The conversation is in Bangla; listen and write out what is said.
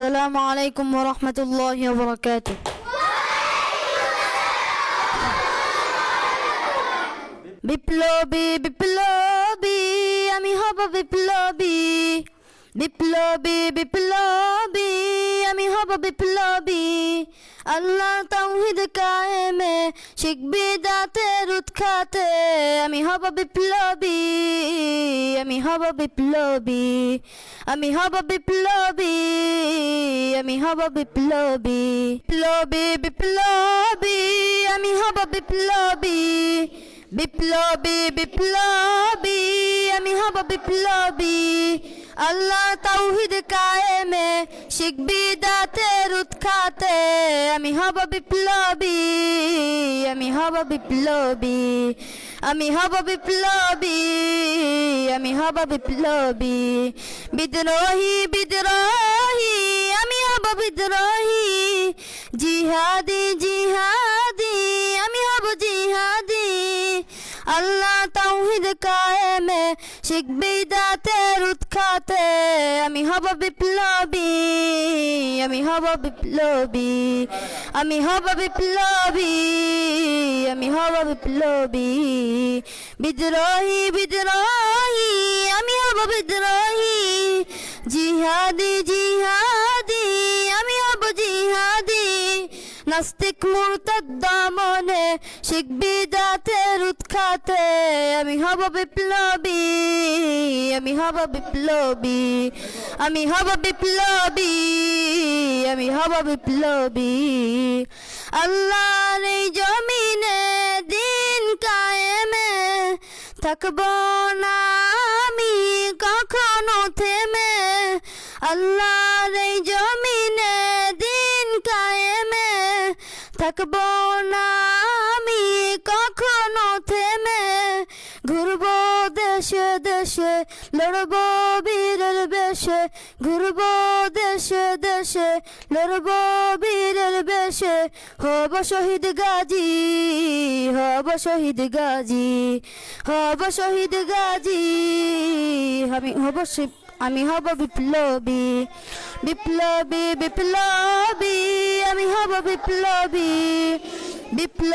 السلام عليكم ورحمة الله وبركاته. বিপ্লবী বিপ্লবী আমি হব বিপ্লবী, বিপ্লবী বিপ্লবী আমি হব বিপ্লবী। আল্লাহ তাওহীদ কায়েমে শিরক বিদআতের উৎখাতে আমি হব বিপ্লবী, আমি হব বিপ্লবী, আমি হব বিপ্লবী, আমি হব বিপ্লবী। বিপ্লবী বিপ্লবী আমি হব বিপ্লবী, বিপ্লবী বিপ্লবী আমি হব বিপ্লবী। আল্লাহ তাওহীদ কায়েমে শিরক বিদআতের উৎখাতে আমি হব বিপ্লবী, আমি হব বিপ্লবী, আমি হব বিপ্লবী, আমি হব বিপ্লবী। বিদ্রোহী বিদ্রোহী আমি হব বিদ্রোহী, জিহাদি জিহাদি আমি হব জিহাদি। আল্লাহ তাওহীদ কায়েমে শিরক বিদআতের উৎখাতে আমি হব বিপ্লবী, আমি হব বিপ্লবী, আমি হব বিপ্লবী, আমি হব বিপ্লবী। বিদ্রোহী বিদ্রোহী আমি হব বিদ্রোহী, জিহাদি জিহাদি আমি হব জিহাদি। নাস্তিক মুরতাদ দমনে শিরক বিদআতের উৎখাতে আমি হব বিপ্লবী, আমি হব বিপ্লবী, আমি হব বিপ্লবী, আমি হব বিপ্লবী। আল্লাহর এই জমিনে দিন কায়েমে থাকব না আমি কখনো থেমে। আল্লাহর এই জমিনে দিন কায়েমে থাকব না আমি কখনো থেমে। ঘুরব দেশে দেশে লড়ব বীরের বেশে, ঘুরব দেশে দেশে লড়ব বীরের বেশে। হব শহীদ গাজী, হব শহীদ গাজী, হব শহীদ গাজী। আমি হব বিপ্লবী, বিপ্লবী বিপ্লবী আমি হব বিপ্লবী, বিপ্লবী।